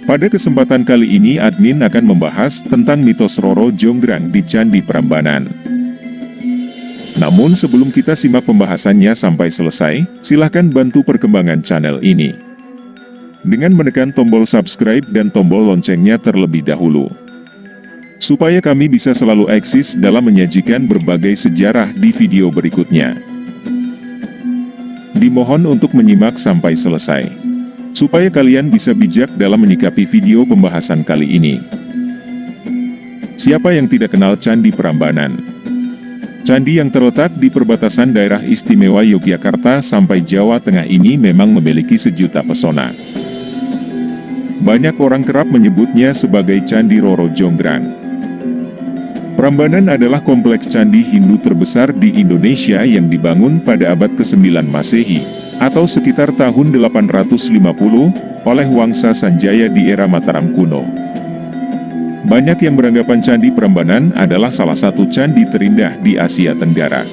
Pada kesempatan kali ini admin akan membahas tentang mitos Roro Jonggrang di Candi Prambanan. Namun sebelum kita simak pembahasannya sampai selesai, silahkan bantu perkembangan channel ini dengan menekan tombol subscribe dan tombol loncengnya terlebih dahulu, supaya kami bisa selalu eksis dalam menyajikan berbagai sejarah di video berikutnya. Dimohon untuk menyimak sampai selesai, supaya kalian bisa bijak dalam menyikapi video pembahasan kali ini. Siapa yang tidak kenal Candi Prambanan? Candi yang terletak di perbatasan daerah istimewa Yogyakarta sampai Jawa Tengah ini memang memiliki sejuta pesona. Banyak orang kerap menyebutnya sebagai Candi Roro Jonggrang. Prambanan adalah kompleks candi Hindu terbesar di Indonesia yang dibangun pada abad ke-9 Masehi, atau sekitar tahun 850, oleh Wangsa Sanjaya di era Mataram kuno. Banyak yang beranggapan Candi Prambanan adalah salah satu candi terindah di Asia Tenggara.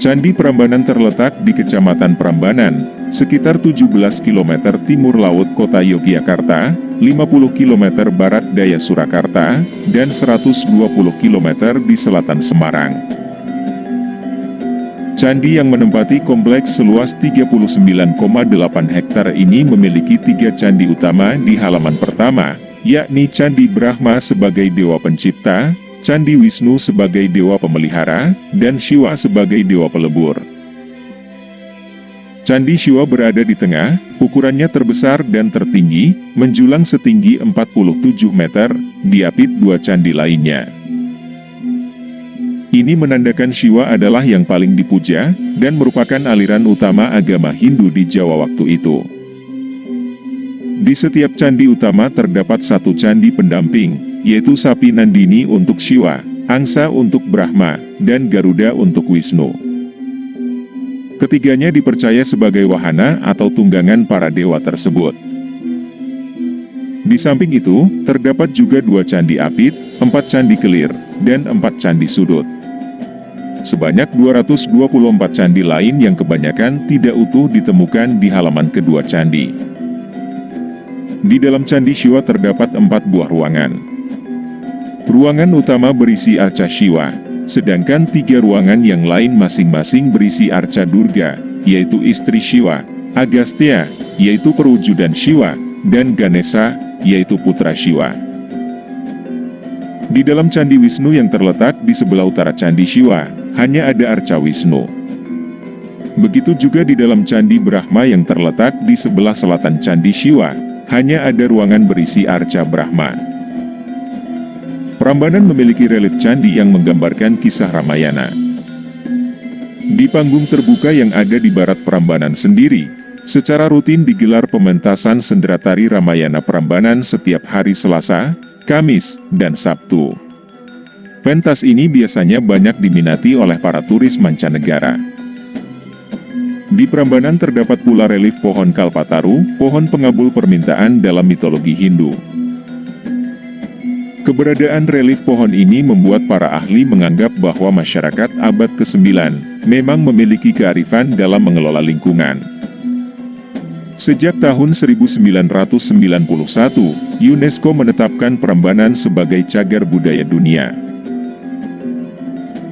Candi Prambanan terletak di Kecamatan Prambanan, sekitar 17 km timur laut kota Yogyakarta, 50 km barat daya Surakarta, dan 120 km di selatan Semarang. Candi yang menempati kompleks seluas 39,8 hektar ini memiliki 3 candi utama di halaman pertama, yakni Candi Brahma sebagai dewa pencipta, Candi Wisnu sebagai dewa pemelihara, dan Shiva sebagai dewa pelebur. Candi Shiva berada di tengah, ukurannya terbesar dan tertinggi, menjulang setinggi 47 meter, diapit 2 candi lainnya. Ini menandakan Shiva adalah yang paling dipuja, dan merupakan aliran utama agama Hindu di Jawa waktu itu. Di setiap candi utama terdapat satu candi pendamping, yaitu sapi Nandini untuk Shiva, angsa untuk Brahma, dan Garuda untuk Wisnu. Ketiganya dipercaya sebagai wahana atau tunggangan para dewa tersebut. Di samping itu, terdapat juga 2 candi apit, 4 candi kelir, dan 4 candi sudut. Sebanyak 224 candi lain yang kebanyakan tidak utuh ditemukan di halaman kedua candi. Di dalam Candi Shiva terdapat 4 buah ruangan. Ruangan utama berisi arca Shiva, sedangkan 3 ruangan yang lain masing-masing berisi arca Durga, yaitu istri Shiva, Agastya, yaitu perwujudan Shiva, dan Ganesha, yaitu putra Shiva. Di dalam Candi Wisnu yang terletak di sebelah utara Candi Shiva, hanya ada arca Wisnu. Begitu juga di dalam Candi Brahma yang terletak di sebelah selatan Candi Shiva, hanya ada ruangan berisi arca Brahma. Prambanan memiliki relief candi yang menggambarkan kisah Ramayana. Di panggung terbuka yang ada di barat Prambanan sendiri, secara rutin digelar pementasan sendratari Ramayana Prambanan setiap hari Selasa, Kamis, dan Sabtu. Pentas ini biasanya banyak diminati oleh para turis mancanegara. Di Prambanan terdapat pula relief pohon Kalpataru, pohon pengabul permintaan dalam mitologi Hindu. Keberadaan relief pohon ini membuat para ahli menganggap bahwa masyarakat abad ke-9 memang memiliki kearifan dalam mengelola lingkungan. Sejak tahun 1991, UNESCO menetapkan Prambanan sebagai cagar budaya dunia.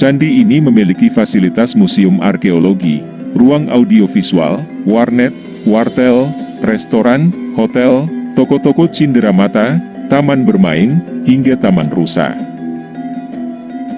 Candi ini memiliki fasilitas museum arkeologi, ruang audiovisual, warnet, wartel, restoran, hotel, toko-toko cenderamata, taman bermain, hingga taman rusa.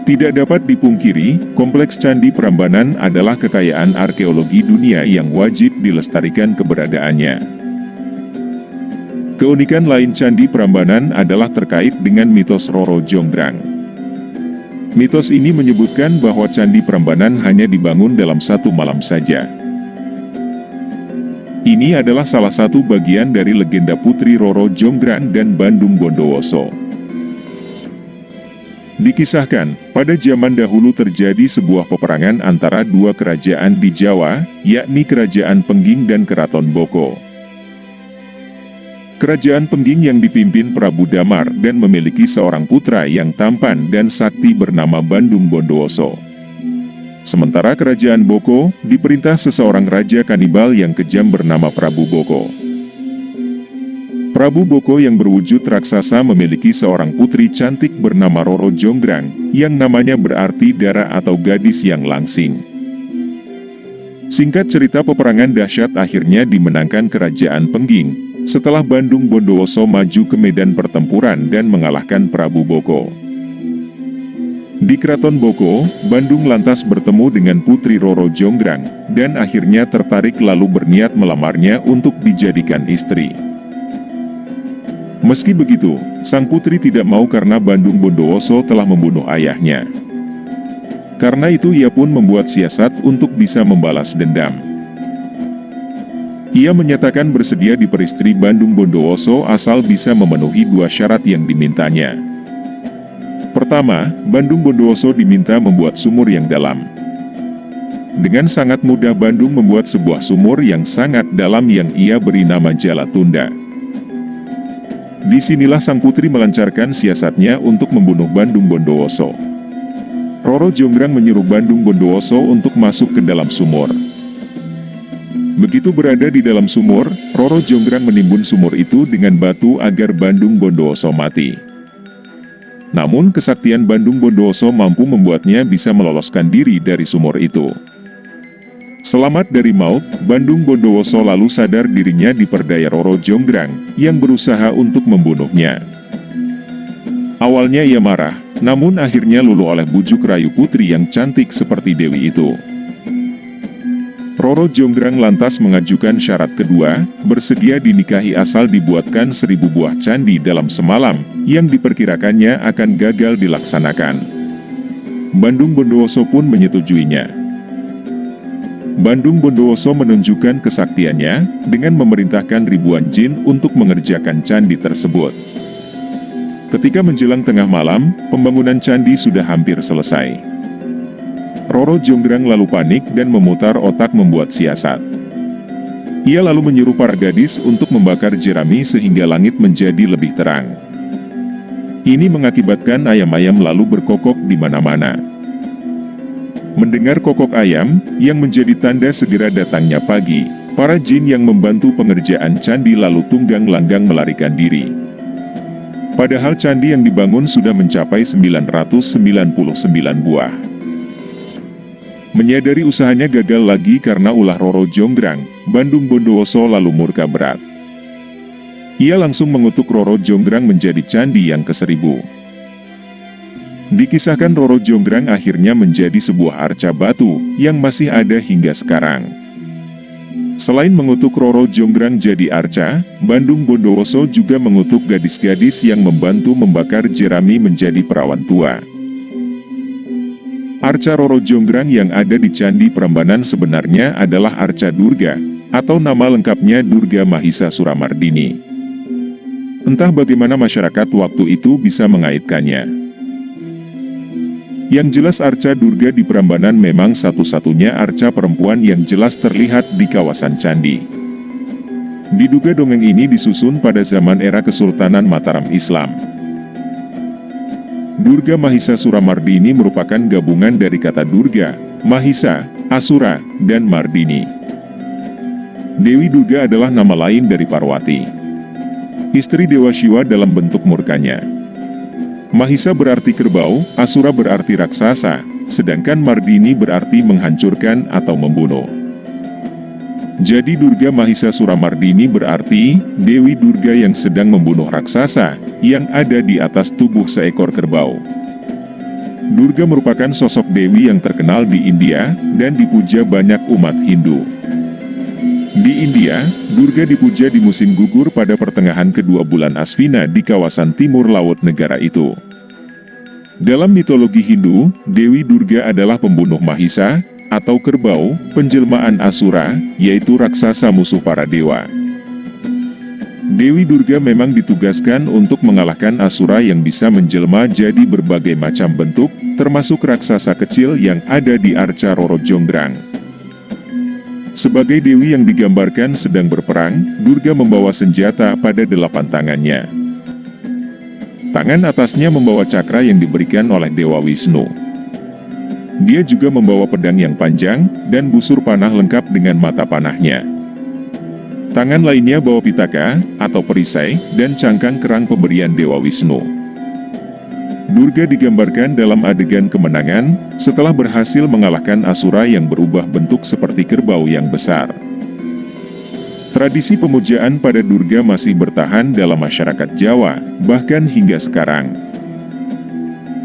Tidak dapat dipungkiri, kompleks Candi Prambanan adalah kekayaan arkeologi dunia yang wajib dilestarikan keberadaannya. Keunikan lain Candi Prambanan adalah terkait dengan mitos Roro Jonggrang. Mitos ini menyebutkan bahwa Candi Prambanan hanya dibangun dalam 1 malam saja. Ini adalah salah satu bagian dari legenda Putri Roro Jonggrang dan Bandung Bondowoso. Dikisahkan, pada zaman dahulu terjadi sebuah peperangan antara 2 kerajaan di Jawa, yakni Kerajaan Pengging dan Keraton Boko. Kerajaan Pengging yang dipimpin Prabu Damar dan memiliki seorang putra yang tampan dan sakti bernama Bandung Bondowoso. Sementara Kerajaan Boko diperintah seseorang raja kanibal yang kejam bernama Prabu Boko. Prabu Boko yang berwujud raksasa memiliki seorang putri cantik bernama Roro Jonggrang, yang namanya berarti dara atau gadis yang langsing. Singkat cerita, peperangan dahsyat akhirnya dimenangkan Kerajaan Pengging, setelah Bandung Bondowoso maju ke medan pertempuran dan mengalahkan Prabu Boko. Di Keraton Boko, Bandung lantas bertemu dengan putri Roro Jonggrang, dan akhirnya tertarik lalu berniat melamarnya untuk dijadikan istri. Meski begitu, sang putri tidak mau karena Bandung Bondowoso telah membunuh ayahnya. Karena itu ia pun membuat siasat untuk bisa membalas dendam. Ia menyatakan bersedia diperistri Bandung Bondowoso asal bisa memenuhi dua syarat yang dimintanya. Pertama, Bandung Bondowoso diminta membuat sumur yang dalam. Dengan sangat mudah Bandung membuat sebuah sumur yang sangat dalam yang ia beri nama Jalatunda. Disinilah sang putri melancarkan siasatnya untuk membunuh Bandung Bondowoso. Roro Jonggrang menyuruh Bandung Bondowoso untuk masuk ke dalam sumur. Begitu berada di dalam sumur, Roro Jonggrang menimbun sumur itu dengan batu agar Bandung Bondowoso mati. Namun kesaktian Bandung Bondowoso mampu membuatnya bisa meloloskan diri dari sumur itu. Selamat dari maut, Bandung Bondowoso lalu sadar dirinya diperdaya Roro Jonggrang, yang berusaha untuk membunuhnya. Awalnya ia marah, namun akhirnya luluh oleh bujuk rayu putri yang cantik seperti Dewi itu. Roro Jonggrang lantas mengajukan syarat kedua, bersedia dinikahi asal dibuatkan 1000 buah candi dalam semalam, yang diperkirakannya akan gagal dilaksanakan. Bandung Bondowoso pun menyetujuinya. Bandung Bondowoso menunjukkan kesaktiannya dengan memerintahkan ribuan jin untuk mengerjakan candi tersebut. Ketika menjelang tengah malam, pembangunan candi sudah hampir selesai. Roro Jonggrang lalu panik dan memutar otak membuat siasat. Ia lalu menyuruh para gadis untuk membakar jerami sehingga langit menjadi lebih terang. Ini mengakibatkan ayam-ayam lalu berkokok di mana-mana. Mendengar kokok ayam, yang menjadi tanda segera datangnya pagi, para jin yang membantu pengerjaan candi lalu tunggang langgang melarikan diri. Padahal candi yang dibangun sudah mencapai 999 buah. Menyadari usahanya gagal lagi karena ulah Roro Jonggrang, Bandung Bondowoso lalu murka berat. Ia langsung mengutuk Roro Jonggrang menjadi candi yang ke-1000. Dikisahkan Roro Jonggrang akhirnya menjadi sebuah arca batu, yang masih ada hingga sekarang. Selain mengutuk Roro Jonggrang jadi arca, Bandung Bondowoso juga mengutuk gadis-gadis yang membantu membakar jerami menjadi perawan tua. Arca Roro Jonggrang yang ada di Candi Prambanan sebenarnya adalah Arca Durga, atau nama lengkapnya Durga Mahisa Suramardini. Entah bagaimana masyarakat waktu itu bisa mengaitkannya. Yang jelas Arca Durga di Prambanan memang satu-satunya arca perempuan yang jelas terlihat di kawasan candi. Diduga dongeng ini disusun pada zaman era Kesultanan Mataram Islam. Durga Mahisa Suramardini merupakan gabungan dari kata Durga, Mahisa, Asura, dan Mardini. Dewi Durga adalah nama lain dari Parwati, istri Dewa Shiva dalam bentuk murkanya. Mahisa berarti kerbau, Asura berarti raksasa, sedangkan Mardini berarti menghancurkan atau membunuh. Jadi Durga Mahisa Suramardini berarti Dewi Durga yang sedang membunuh raksasa, yang ada di atas tubuh seekor kerbau. Durga merupakan sosok dewi yang terkenal di India, dan dipuja banyak umat Hindu. Di India, Durga dipuja di musim gugur pada pertengahan kedua bulan Asvina di kawasan timur laut negara itu. Dalam mitologi Hindu, Dewi Durga adalah pembunuh Mahisa, atau kerbau, penjelmaan Asura, yaitu raksasa musuh para dewa. Dewi Durga memang ditugaskan untuk mengalahkan Asura yang bisa menjelma jadi berbagai macam bentuk, termasuk raksasa kecil yang ada di arca Roro Jonggrang. Sebagai dewi yang digambarkan sedang berperang, Durga membawa senjata pada 8 tangannya. Tangan atasnya membawa cakra yang diberikan oleh Dewa Wisnu. Dia juga membawa pedang yang panjang, dan busur panah lengkap dengan mata panahnya. Tangan lainnya bawa pitaka, atau perisai, dan cangkang kerang pemberian Dewa Wisnu. Durga digambarkan dalam adegan kemenangan, setelah berhasil mengalahkan Asura yang berubah bentuk seperti kerbau yang besar. Tradisi pemujaan pada Durga masih bertahan dalam masyarakat Jawa, bahkan hingga sekarang.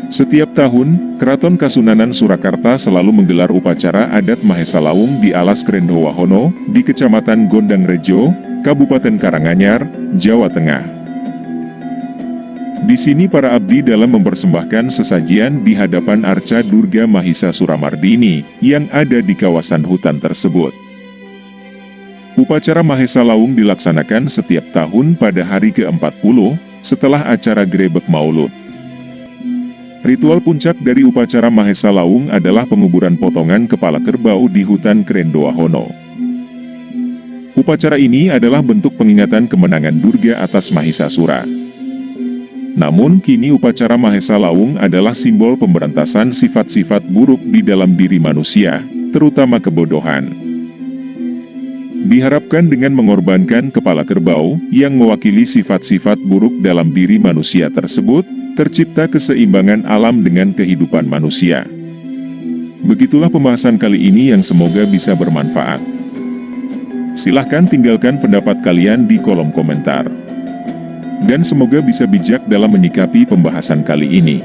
Setiap tahun, Keraton Kasunanan Surakarta selalu menggelar upacara adat Mahesa Lawung di Alas Krendhowahono, di Kecamatan Gondangrejo, Kabupaten Karanganyar, Jawa Tengah. Di sini para abdi dalam mempersembahkan sesajian di hadapan arca Durga Mahisa Suramardini, yang ada di kawasan hutan tersebut. Upacara Mahesa Lawung dilaksanakan setiap tahun pada hari ke-40, setelah acara Grebek Maulud. Ritual puncak dari upacara Mahesa Lawung adalah penguburan potongan kepala kerbau di hutan Krendhowahono. Upacara ini adalah bentuk pengingatan kemenangan Durga atas Mahisasura. Namun kini upacara Mahesa Lawung adalah simbol pemberantasan sifat-sifat buruk di dalam diri manusia, terutama kebodohan. Diharapkan dengan mengorbankan kepala kerbau, yang mewakili sifat-sifat buruk dalam diri manusia tersebut, tercipta keseimbangan alam dengan kehidupan manusia. Begitulah pembahasan kali ini yang semoga bisa bermanfaat. Silahkan tinggalkan pendapat kalian di kolom komentar. Dan semoga bisa bijak dalam menyikapi pembahasan kali ini.